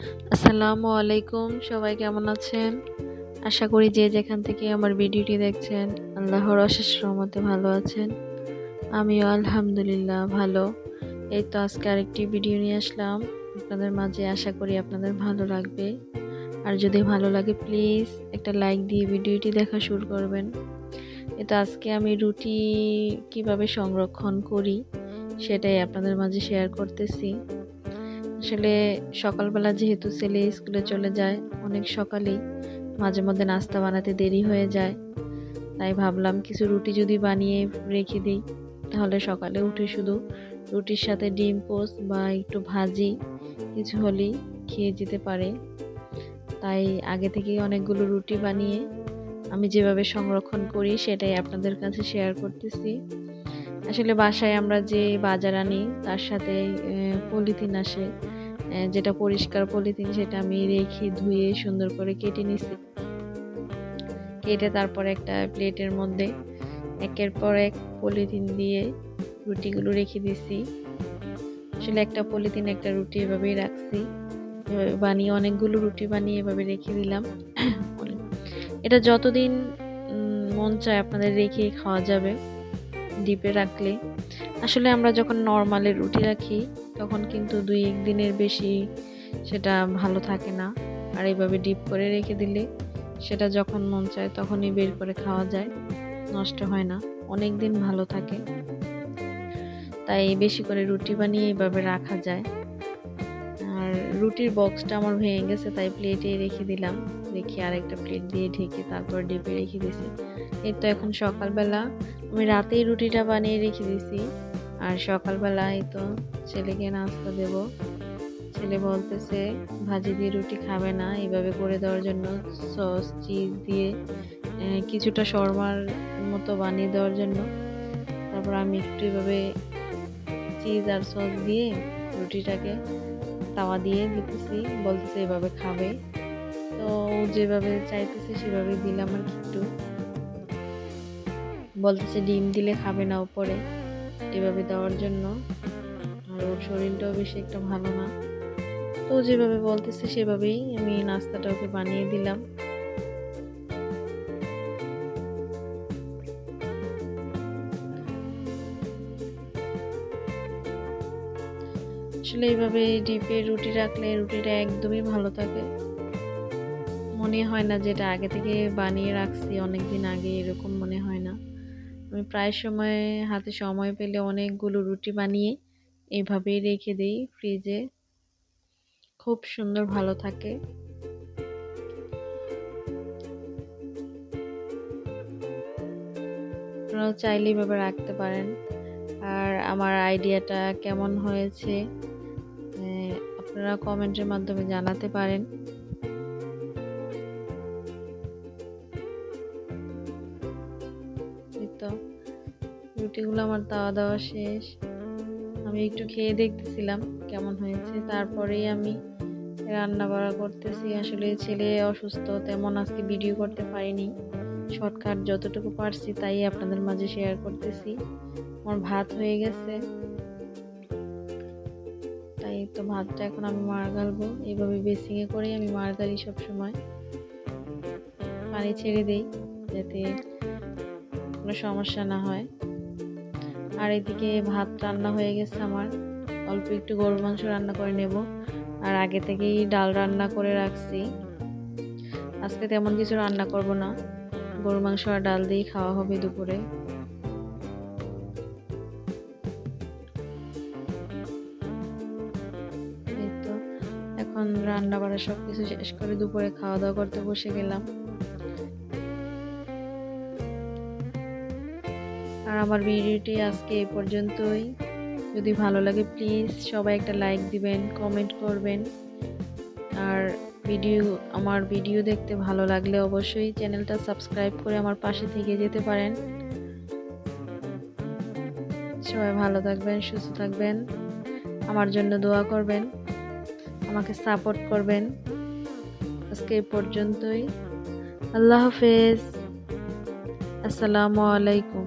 আসসালামু আলাইকুম, সবাই কেমন আছেন? আশা করি যে যেখান থেকে আমার ভিডিওটি দেখছেন আল্লাহর অশেষ রহমতে ভালো আছেন। আমিও আলহামদুলিল্লাহ ভালো। এই তো আজকে আরেকটি ভিডিও নিয়ে আসলাম আপনাদের মাঝে। আশা করি আপনাদের ভালো লাগবে। আর যদি ভালো লাগে প্লিজ একটা লাইক দিয়ে ভিডিওটি দেখা শুরু করবেন। এটা আজকে আমি রুটি কিভাবে সংরক্ষণ করি সেটাই আপনাদের মাঝে শেয়ার করতেছি। আসলে সকালবেলা যেহেতু ছেলে স্কুলে চলে যায় অনেক সকালেই, মাঝে মধ্যে নাস্তা বানাতে দেরি হয়ে যায়। তাই ভাবলাম কিছু রুটি যদি বানিয়ে রেখে দিই, তাহলে সকালে উঠে শুধু রুটির সাথে ডিম পোস্ট বা একটু ভাজি কিছু হলেই খেয়ে যেতে পারে। তাই আগে থেকেই অনেকগুলো রুটি বানিয়ে আমি যেভাবে সংরক্ষণ করি সেটাই আপনাদের কাছে শেয়ার করতেছি। আসলে বাসায় আমরা যে বাজার আনি তার সাথে পলিথিন আসে, যেটা পরিষ্কার পলিথিন, সেটা আমি রেখে ধুয়ে সুন্দর করে কেটে নিছি। কেটে তারপর একটা প্লেটের মধ্যে একের পর এক পলিথিন দিয়ে রুটিগুলো রেখে দিছি। আসলে একটা পলিথিন একটা রুটি এভাবেই রাখছি। এভাবে বানিয়ে অনেকগুলো রুটি বানিয়ে এভাবে রেখে দিলাম। এটা যতদিন মন চায় আপনাদের রেখে খাওয়া যাবে ডিপে রাখলে। আসলে আমরা যখন নর্মালে রুটি রাখি তখন কিন্তু 2-1 দিনের বেশি সেটা ভালো থাকে না। আর এইভাবে ডিপ করে রেখে দিলে সেটা যখন মন চায় তখনই বের করে খাওয়া যায়, নষ্ট হয় না, অনেক দিন ভালো থাকে। তাই বেশি করে রুটি বানিয়ে এইভাবে রাখা যায়। আর রুটির বক্সটা আমার ভেঙে গেছে, তাই প্লেটে রেখে দিলাম। রেখে আরেকটা প্লেট দিয়ে ঢেকে তারপর ডিপে রেখে দিয়েছি। এই তো এখন সকালবেলা আমি রাতেই রুটিটা বানিয়ে রেখে দিয়েছি। আর সকালবেলা এই তো ছেলেকে নাস্তা দেব। ছেলে বলতেছে ভাজি দিয়ে রুটি খাবে না, এইভাবে করে দেওয়ার জন্য সস চিজ দিয়ে কিছুটা শর্মার মতো বানিয়ে দেওয়ার জন্য। তারপর আমি একটু এভাবে চিজ আর সস দিয়ে রুটিটাকে তাওয়া দিয়ে দিতেছি, বলতেছে এভাবে খাবে। তো যেভাবে চাইতেছে সেভাবে দিলাম আর কি। একটু বলতেছে ডিম দিলে খাবে না উপরে, এভাবে দেওয়ার জন্য। আর ওর শরীরটাও বেশি একটা ভালো না, তো যেভাবে বলতেছে সেভাবেই আমি নাস্তাটা ওকে বানিয়ে দিলাম। আসলে এইভাবে ডিপে রুটি রাখলে রুটিটা একদমই ভালো থাকে। মনে হয় না যেটা আগে থেকে বানিয়ে রাখছি অনেক দিন আগে, এরকম মনে হয় না। আমি প্রায় সময় হাতে সময় পেলে অনেকগুলো রুটি বানিয়ে এইভাবেই রেখে দিই ফ্রিজে, খুব সুন্দর ভালো থাকে। আপনারাও চাইলে এভাবে রাখতে পারেন। আর আমার আইডিয়াটা কেমন হয়েছে আপনারা কমেন্টের মাধ্যমে জানাতে পারেন। এই তো রুটিগুলো আমার তাওয়া দেওয়া শেষ। আমি একটু খেয়ে দেখতেছিলাম কেমন হয়েছে, তারপরেই আমি রান্না বাড়া করতেছি। আসলে ছেলে অসুস্থ, তেমন আজকে ভিডিও করতে পারিনি। শর্টকাট যতটুকু পারছি তাই আপনাদের মাঝে শেয়ার করতেছি। আমার ভাত হয়ে গেছে, তাই তো ভাতটা এখন আমি মার গালবো। এইভাবে বেসিংয়ে করে আমি মার গালি সবসময়, পানি ছেড়ে দিই যাতে কোনো সমস্যা না হয়। আর এদিকে ভাত রান্না হয়ে গেছে আমার, অল্প একটু গরুর মাংস রান্না করে নেব। আর আগে থেকেই ডাল রান্না করে রাখছি। আজকে তেমন কিছু রান্না করব না, গরুর মাংস আর ডাল দিয়ে খাওয়া হবে দুপুরে। এই তো এখন রান্না বাড়া সবকিছু শেষ করে দুপুরে খাওয়া দাওয়া করতে বসে গেলাম। আর আমার ভিডিওটি আজকে এই পর্যন্তই। যদি ভালো লাগে প্লিজ সবাই একটা লাইক দিবেন, কমেন্ট করবেন। আর আমার ভিডিও দেখতে ভালো লাগলে অবশ্যই চ্যানেলটা সাবস্ক্রাইব করে আমার পাশে থেকে যেতে পারেন। সবাই ভালো থাকবেন, সুস্থ থাকবেন, আমার জন্য দোয়া করবেন, আমাকে সাপোর্ট করবেন। আজকে এই পর্যন্তই। আল্লাহ হাফেজ। আসসালামু আলাইকুম।